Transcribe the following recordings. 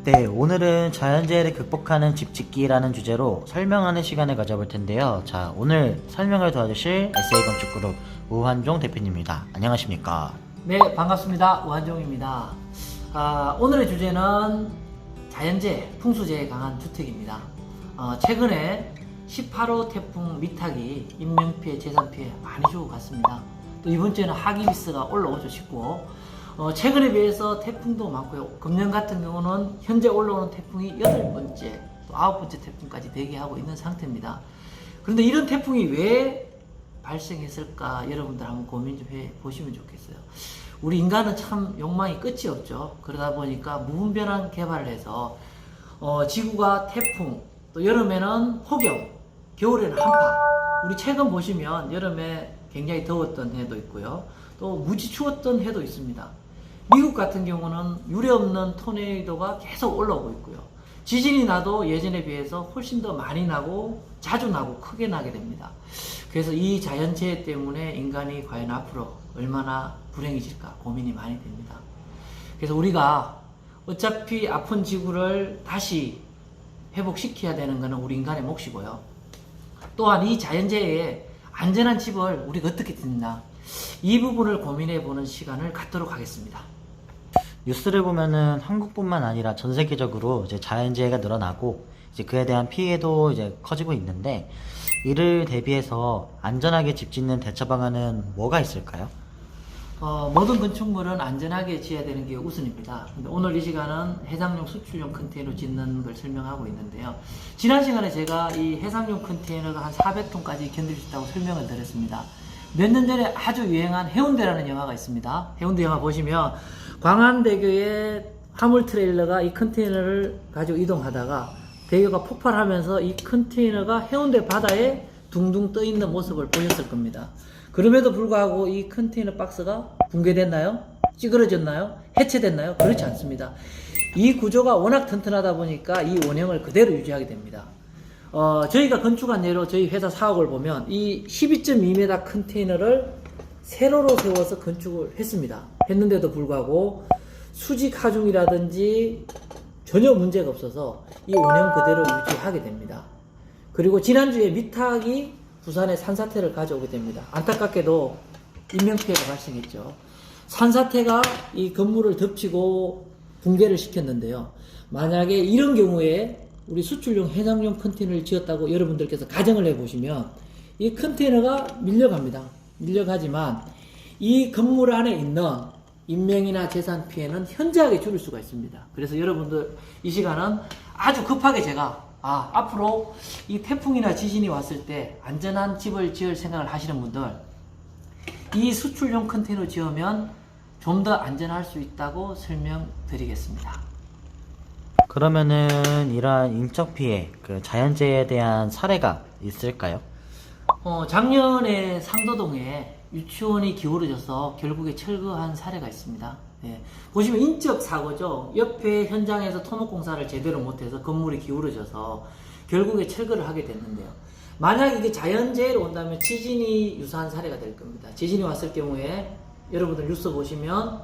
네, 오늘은 자연재해를 극복하는 집 짓기라는 주제로 설명하는 시간을 가져볼 텐데요. 자, 오늘 설명을 도와주실 SA건축그룹 우한종 대표님입니다. 안녕하십니까? 네, 반갑습니다. 우한종입니다. 오늘의 주제는 자연재해, 풍수재해에 강한 주택입니다. 최근에 18호 태풍 미탁이 인명피해, 재산피해 많이 주고 갔습니다. 또 이번 주에는 하기비스가 올라오죠 싶고, 최근에 비해서 태풍도 많고요. 금년 같은 경우는 현재 올라오는 태풍이 8번째, 또 9번째 태풍까지 대기하고 있는 상태입니다. 그런데 이런 태풍이 왜 발생했을까 여러분들 한번 고민 좀 해보시면 좋겠어요. 우리 인간은 참 욕망이 끝이 없죠. 그러다 보니까 무분별한 개발을 해서 지구가 태풍, 또 여름에는 폭염, 겨울에는 한파. 우리 최근 보시면 여름에 굉장히 더웠던 해도 있고요. 또 무지 추웠던 해도 있습니다. 미국 같은 경우는 유례없는 토네이도가 계속 올라오고 있고요. 지진이 나도 예전에 비해서 훨씬 더 많이 나고 자주 나고 크게 나게 됩니다. 그래서 이 자연재해 때문에 인간이 과연 앞으로 얼마나 불행해질까 고민이 많이 됩니다. 그래서 우리가 어차피 아픈 지구를 다시 회복시켜야 되는 것은 우리 인간의 몫이고요. 또한 이 자연재해에 안전한 집을 우리가 어떻게 짓나, 이 부분을 고민해 보는 시간을 갖도록 하겠습니다. 뉴스를 보면은 한국뿐만 아니라 전 세계적으로 이제 자연재해가 늘어나고 이제 그에 대한 피해도 이제 커지고 있는데, 이를 대비해서 안전하게 집 짓는 대처 방안은 뭐가 있을까요? 모든 건축물은 안전하게 지어야 되는 게 우선입니다. 근데 오늘 이 시간은 해상용 수출용 컨테이너 짓는 걸 설명하고 있는데요. 지난 시간에 제가 이 해상용 컨테이너가 한 400톤까지 견딜 수 있다고 설명을 드렸습니다. 몇 년 전에 아주 유행한 해운대라는 영화가 있습니다. 해운대 영화 보시면 광안대교에 화물 트레일러가 이 컨테이너를 가지고 이동하다가 대교가 폭발하면서 이 컨테이너가 해운대 바다에 둥둥 떠 있는 모습을 보셨을 겁니다. 그럼에도 불구하고 이 컨테이너 박스가 붕괴됐나요? 찌그러졌나요? 해체됐나요? 그렇지 않습니다. 이 구조가 워낙 튼튼하다 보니까 이 원형을 그대로 유지하게 됩니다. 저희가 건축한 예로 저희 회사 사옥을 보면 이 12.2m 컨테이너를 세로로 세워서 건축을 했습니다. 했는데도 불구하고 수직 하중이라든지 전혀 문제가 없어서 이 원형 그대로 유지하게 됩니다. 그리고 지난주에 미탁이 부산에 산사태를 가져오게 됩니다. 안타깝게도 인명피해가 발생했죠. 산사태가 이 건물을 덮치고 붕괴를 시켰는데요. 만약에 이런 경우에 우리 수출용 해상용 컨테이너를 지었다고 여러분들께서 가정을 해보시면 이 컨테이너가 밀려갑니다. 밀려가지만 이 건물 안에 있는 인명이나 재산 피해는 현저하게 줄일 수가 있습니다. 그래서 여러분들 이 시간은 아주 급하게 제가 앞으로 이 태풍이나 지진이 왔을 때 안전한 집을 지을 생각을 하시는 분들, 이 수출용 컨테이너 지으면 좀 더 안전할 수 있다고 설명드리겠습니다. 그러면은 이러한 인적 피해, 그 자연재해에 대한 사례가 있을까요? 작년에 상도동에 유치원이 기울어져서 결국에 철거한 사례가 있습니다. 예. 보시면 인적 사고죠. 옆에 현장에서 토목공사를 제대로 못해서 건물이 기울어져서 결국에 철거를 하게 됐는데요. 만약 이게 자연재해로 온다면 지진이 유사한 사례가 될 겁니다. 지진이 왔을 경우에 여러분들 뉴스 보시면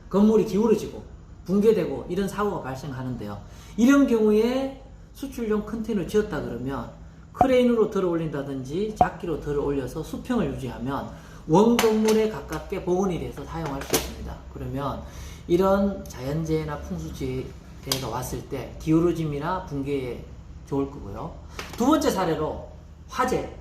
건물이 기울어지고 붕괴되고 이런 사고가 발생하는데요. 이런 경우에 수출용 컨테이너 지었다 그러면 크레인으로 들어 올린다든지 작기로 들어 올려서 수평을 유지하면 원건물에 가깝게 복원이 돼서 사용할 수 있습니다. 그러면 이런 자연재해나 풍수재해가 왔을 때 기울어짐이나 붕괴에 좋을 거고요. 두 번째 사례로 화재.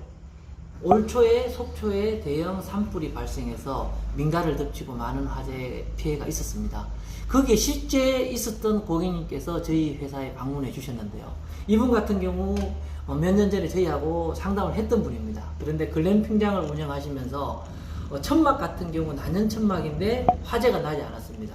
올 초에 속초에 대형 산불이 발생해서 민가를 덮치고 많은 화재 피해가 있었습니다. 거기에 실제 있었던 고객님께서 저희 회사에 방문해 주셨는데요. 이분 같은 경우 몇 년 전에 저희하고 상담을 했던 분입니다. 그런데 글램핑장을 운영하시면서 천막 같은 경우 난연 천막인데 화재가 나지 않았습니다.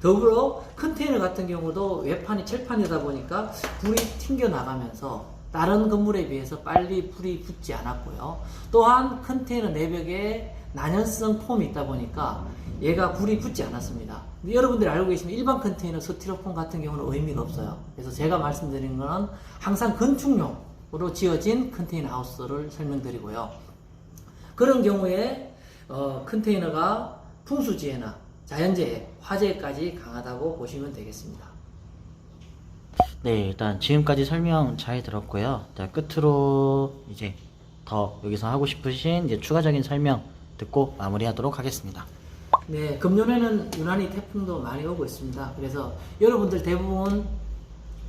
더불어 컨테이너 같은 경우도 외판이 철판이다 보니까 불이 튕겨 나가면서 다른 건물에 비해서 빨리 불이 붙지 않았고요. 또한 컨테이너 내벽에 난연성 폼이 있다 보니까 얘가 불이 붙지 않았습니다. 근데 여러분들이 알고 계시는 일반 컨테이너 스티로폼 같은 경우는 의미가 없어요. 그래서 제가 말씀드리는 거는 항상 건축용으로 지어진 컨테이너 하우스를 설명드리고요. 그런 경우에 컨테이너가 풍수지해나 자연재해, 화재까지 강하다고 보시면 되겠습니다. 네, 일단 지금까지 설명 잘 들었고요. 자, 끝으로 이제 더 여기서 하고 싶으신 이제 추가적인 설명 듣고 마무리하도록 하겠습니다. 네, 금년에는 유난히 태풍도 많이 오고 있습니다. 그래서 여러분들 대부분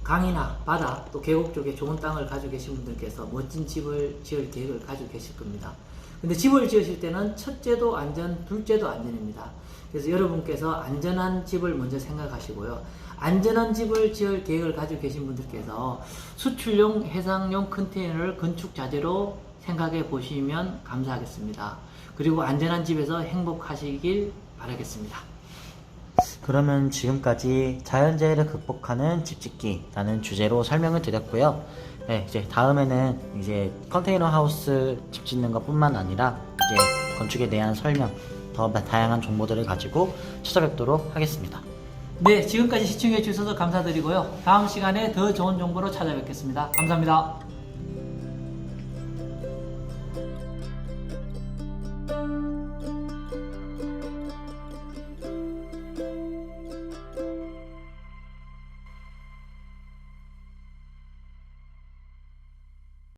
강이나 바다 또 계곡 쪽에 좋은 땅을 가지고 계신 분들께서 멋진 집을 지을 계획을 가지고 계실 겁니다. 근데 집을 지으실 때는 첫째도 안전, 둘째도 안전입니다. 그래서 여러분께서 안전한 집을 먼저 생각하시고요. 안전한 집을 지을 계획을 가지고 계신 분들께서 수출용, 해상용 컨테이너를 건축 자재로 생각해 보시면 감사하겠습니다. 그리고 안전한 집에서 행복하시길 바라겠습니다. 그러면 지금까지 자연재해를 극복하는 집짓기라는 주제로 설명을 드렸고요. 네, 이제 다음에는 이제 컨테이너 하우스 집 짓는 것뿐만 아니라 이제 건축에 대한 설명, 더 다양한 정보들을 가지고 찾아뵙도록 하겠습니다. 네, 지금까지 시청해 주셔서 감사드리고요. 다음 시간에 더 좋은 정보로 찾아뵙겠습니다. 감사합니다.